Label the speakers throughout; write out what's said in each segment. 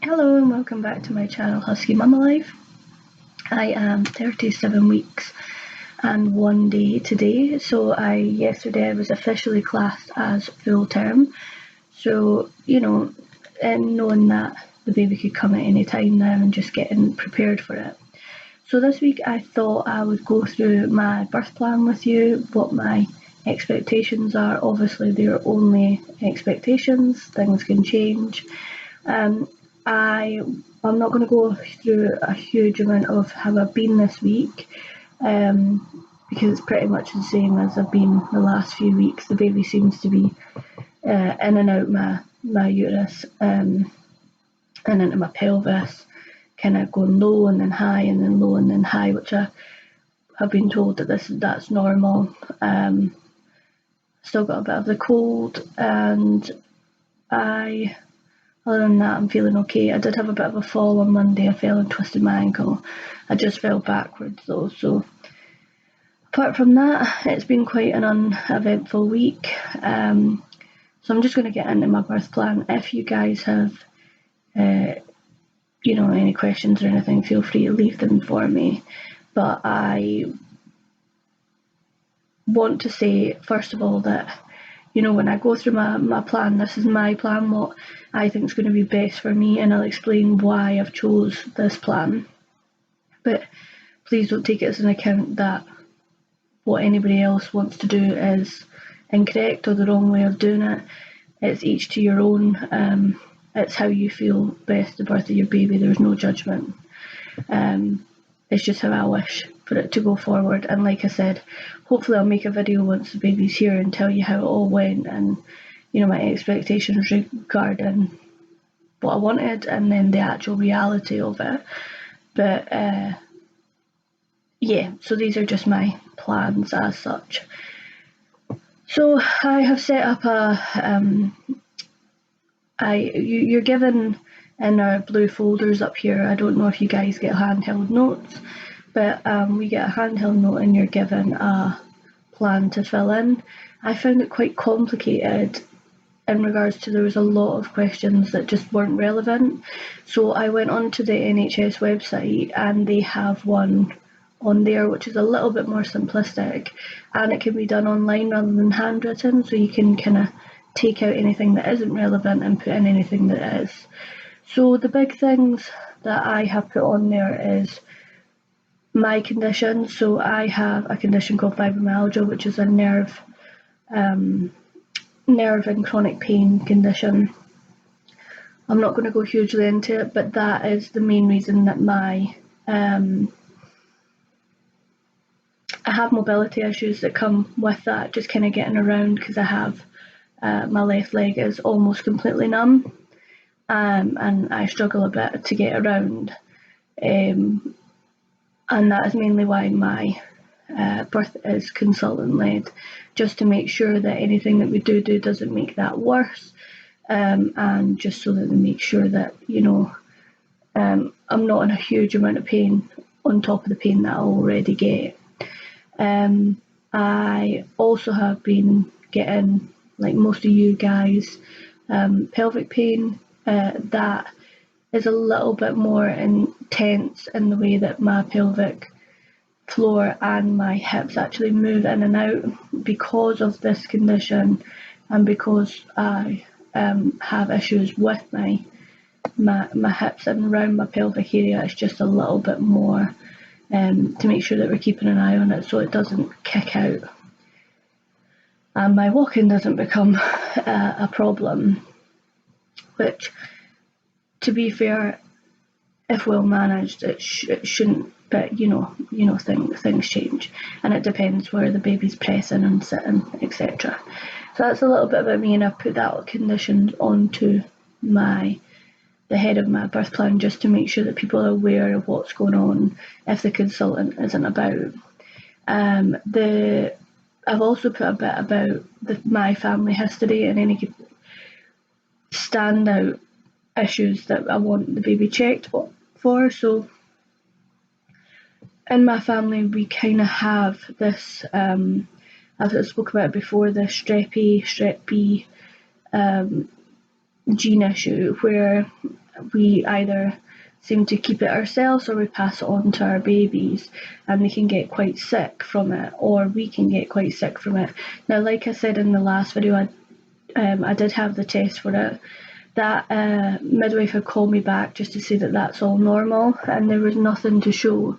Speaker 1: Hello and welcome back to my channel Husky Mama Life. I am 37 weeks and 1 day today, so yesterday I was officially classed as full term. So, and knowing that the baby could come at any time now and just getting prepared for it. So this week I thought I would go through my birth plan with you, what my expectations are. Obviously they're only expectations, things can change. I'm not going to go through a huge amount of how I've been this week, because it's pretty much the same as I've been the last few weeks. The baby seems to be in and out my uterus, and into my pelvis, kind of going low and then high and then low and then high, which I have been told that's normal. Still got a bit of the cold, and other than that, I'm feeling okay. I did have a bit of a fall on Monday. I fell and twisted my ankle. I just fell backwards though. So apart from that, it's been quite an uneventful week. So I'm just going to get into my birth plan. If you guys have, any questions or anything, feel free to leave them for me. But I want to say, first of all, that when I go through my plan, this is my plan, what I think is going to be best for me, and I'll explain why I've chose this plan. But please don't take it as an account that what anybody else wants to do is incorrect or the wrong way of doing it. It's each to your own. It's how you feel best to birth of your baby. There's no judgment. It's just how I wish for it to go forward. And like I said, hopefully I'll make a video once the baby's here and tell you how it all went, and my expectations regarding what I wanted and then the actual reality of it. But so these are just my plans as such. So I have set up you're given in our blue folders up here. I don't know if you guys get handheld notes, but we get a handheld note and you're given a plan to fill in. I found it quite complicated in regards to there was a lot of questions that just weren't relevant. So I went onto the NHS website and they have one on there which is a little bit more simplistic, and it can be done online rather than handwritten, so you can kind of take out anything that isn't relevant and put in anything that is. So the big things that I have put on there is my condition. So I have a condition called fibromyalgia, which is a nerve and chronic pain condition. I'm not going to go hugely into it, but that is the main reason that I have mobility issues that come with that, just kind of getting around, because I have my left leg is almost completely numb, and I struggle a bit to get around, and that is mainly why my birth is consultant led, just to make sure that anything that we do doesn't make that worse, and just so that they make sure that I'm not in a huge amount of pain on top of the pain that I already get. I also have been getting, like most of you guys, pelvic pain. That is a little bit more intense in the way that my pelvic floor and my hips actually move in and out because of this condition, and because I have issues with my hips and around my pelvic area. It's just a little bit more, to make sure that we're keeping an eye on it so it doesn't kick out and my walking doesn't become a problem, which, to be fair, if well managed, it shouldn't. But things change, and it depends where the baby's pressing and sitting, etc. So that's a little bit about me, and I've put that condition onto the head of my birth plan, just to make sure that people are aware of what's going on if the consultant isn't about. I've also put a bit about my family history and any standout issues that I want the baby checked for. So in my family, we kind of have this, I've spoken about it before, the Strep A, Strep B gene issue, where we either seem to keep it ourselves or we pass it on to our babies, and they can get quite sick from it, or we can get quite sick from it. Now, like I said in the last video, I did have the test for it. That midwife had called me back just to say that that's all normal and there was nothing to show.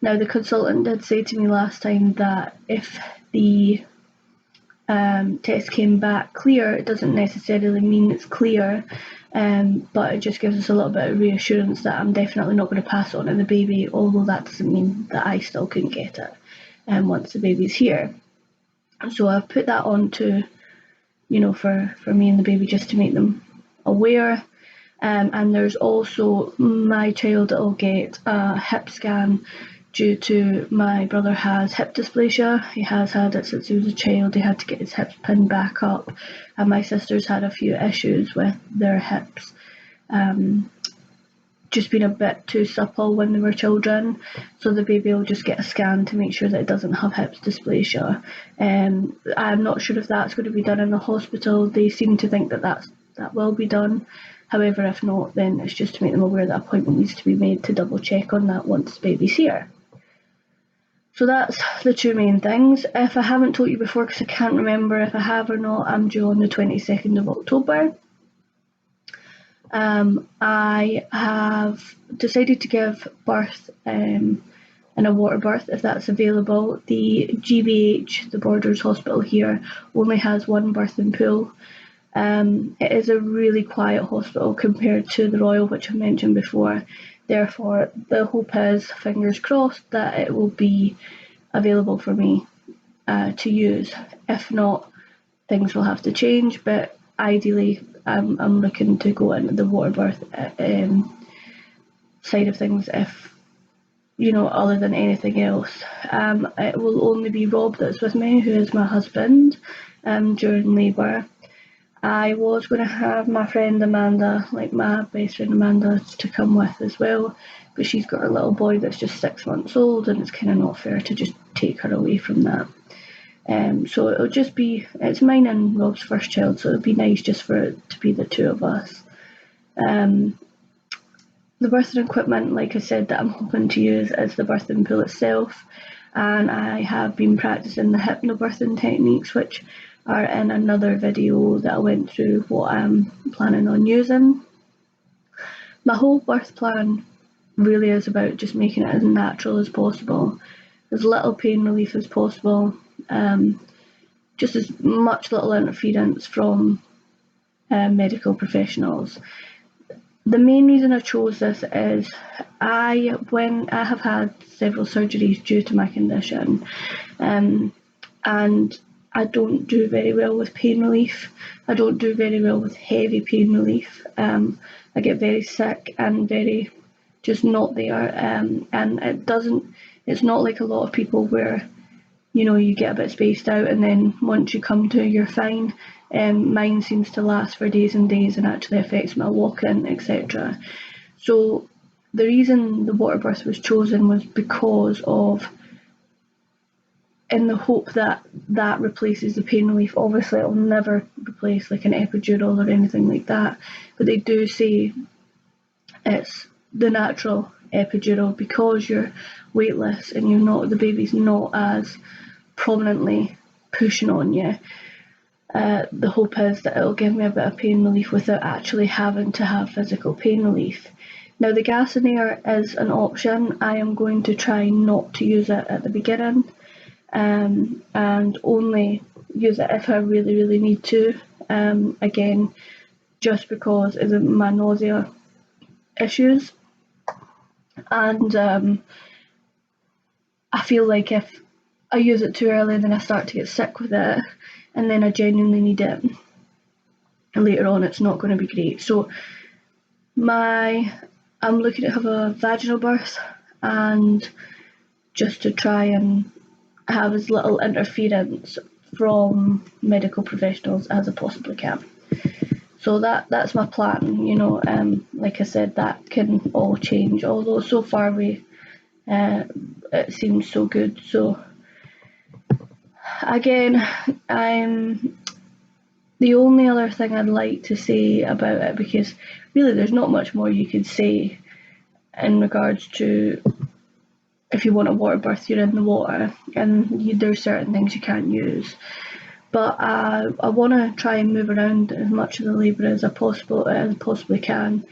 Speaker 1: Now, the consultant did say to me last time that if the test came back clear, it doesn't necessarily mean it's clear, but it just gives us a little bit of reassurance that I'm definitely not going to pass it on to the baby, although that doesn't mean that I still couldn't get it once the baby's here. So I've put that on to, for me and the baby, just to make them aware. And there's also my child that will get a hip scan due to my brother has hip dysplasia. He has had it since he was a child. He had to get his hips pinned back up, and my sister's had a few issues with their hips, just being a bit too supple when they were children. So the baby will just get a scan to make sure that it doesn't have hip dysplasia. I'm not sure if that's going to be done in the hospital. They seem to think that will be done. However, if not, then it's just to make them aware that appointment needs to be made to double check on that once the baby's here. So that's the two main things. If I haven't told you before, because I can't remember if I have or not, I'm due on the 22nd of October. I have decided to give birth in a water birth if that's available. The GBH, the Borders Hospital here, only has one birthing pool. It is a really quiet hospital compared to the Royal, which I mentioned before. Therefore, the hope is, fingers crossed, that it will be available for me to use. If not, things will have to change, but ideally I'm looking to go into the water birth side of things, if other than anything else. It will only be Rob that's with me, who is my husband, during labour. I was going to have my friend Amanda, like my best friend Amanda, to come with as well, but she's got a little boy that's just 6 months old, and it's kind of not fair to just take her away from that. So it'll just be, it's mine and Rob's first child, so it'll be nice just for it to be the two of us. The birthing equipment, like I said, that I'm hoping to use is the birthing pool itself, and I have been practicing the hypnobirthing techniques, which are in another video that I went through what I'm planning on using. My whole birth plan really is about just making it as natural as possible, as little pain relief as possible, just as much little interference from medical professionals. The main reason I chose this is when I have had several surgeries due to my condition, and I don't do very well with pain relief. I don't do very well with heavy pain relief. I get very sick and very just not there. And it's not like a lot of people where, you get a bit spaced out and then once you come to, you're fine. Mine seems to last for days and days and actually affects my walking, etc. So the reason the water birth was chosen was because of, in the hope that replaces the pain relief. Obviously it'll never replace like an epidural or anything like that, but they do say it's the natural epidural because you're weightless and the baby's not as prominently pushing on you. The hope is that it'll give me a bit of pain relief without actually having to have physical pain relief. Now, the gas and air is an option. I am going to try not to use it at the beginning, and only use it if I really, really need to. Again, just because of my nausea issues, and I feel like if I use it too early, then I start to get sick with it, and then I genuinely need it, and later on it's not going to be great. So I'm looking to have a vaginal birth, and just to try and have as little interference from medical professionals as I possibly can. So that's my plan. Like I said, that can all change, although so far it seems so good. So again, I'm the only other thing I'd like to say about it, because really there's not much more you could say in regards to if you want a water birth, you're in the water, and there's certain things you can't use. But I want to try and move around as much of the labour as I possibly can.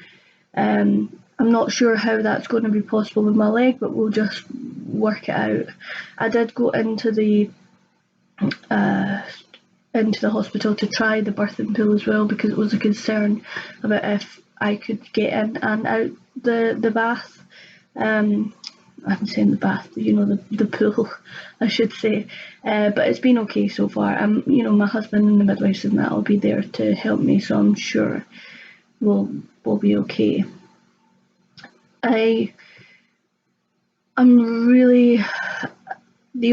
Speaker 1: I'm not sure how that's going to be possible with my leg, but we'll just work it out. I did go into the hospital to try the birthing pool as well, because it was a concern about if I could get in and out the bath. I'm saying the bath, the pool, I should say. But it's been okay so far. My husband and the midwives and that will be there to help me, so I'm sure we'll be okay. The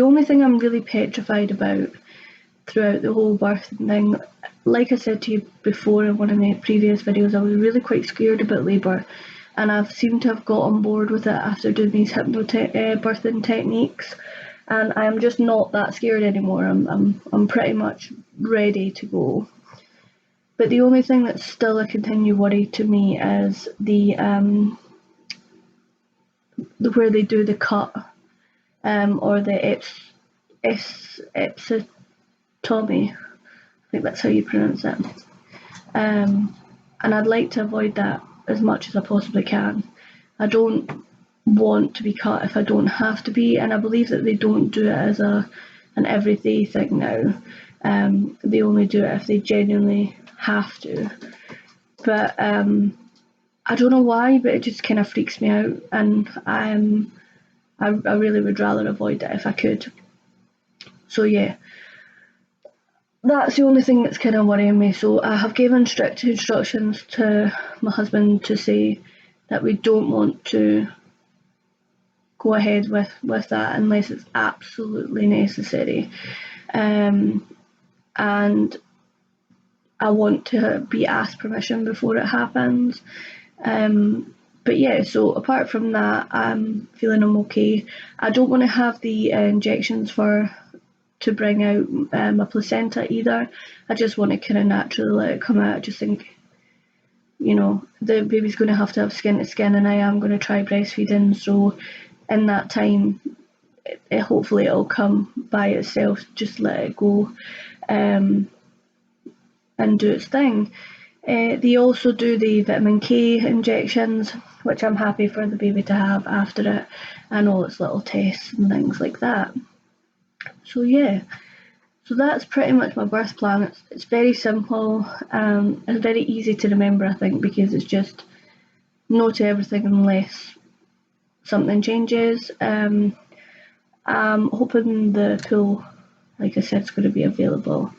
Speaker 1: only thing I'm really petrified about throughout the whole birthing thing, like I said to you before in one of my previous videos, I was really quite scared about labour, and I've seemed to have got on board with it after doing these birthing techniques, and I'm just not that scared anymore. I'm pretty much ready to go. But the only thing that's still a continued worry to me is the where they do the cut, or the episiotomy. I think that's how you pronounce it. And I'd like to avoid that as much as I possibly can. I don't want to be cut if I don't have to be, and I believe that they don't do it as an everyday thing now. They only do it if they genuinely have to. But I don't know why, but it just kind of freaks me out, and I really would rather avoid it if I could. So yeah, that's the only thing that's kind of worrying me. So I have given strict instructions to my husband to say that we don't want to go ahead with that unless it's absolutely necessary. And I want to be asked permission before it happens. But yeah, so apart from that, I'm feeling I'm okay. I don't want to have the injections to bring out my placenta either. I just want to kind of naturally let it come out. I just think, the baby's going to have skin to skin, and I am going to try breastfeeding. So in that time, hopefully it'll come by itself. Just let it go, and do its thing. They also do the vitamin K injections, which I'm happy for the baby to have after it, and all its little tests and things like that. So yeah, so that's pretty much my birth plan. It's very simple, it's very easy to remember, I think, because it's just no to everything unless something changes. I'm hoping the pool, like I said, is going to be available,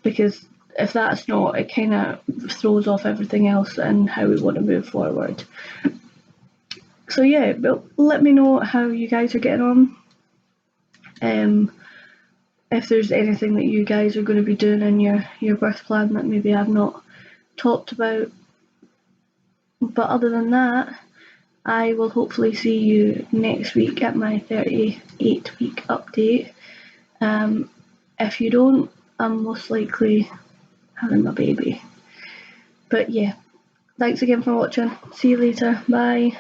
Speaker 1: because if that's not, it kind of throws off everything else and how we want to move forward. So yeah, but let me know how you guys are getting on. If there's anything that you guys are going to be doing in your birth plan that maybe I've not talked about. But other than that, I will hopefully see you next week at my 38-week update. If you don't, I'm most likely having my baby. But yeah, thanks again for watching. See you later. Bye.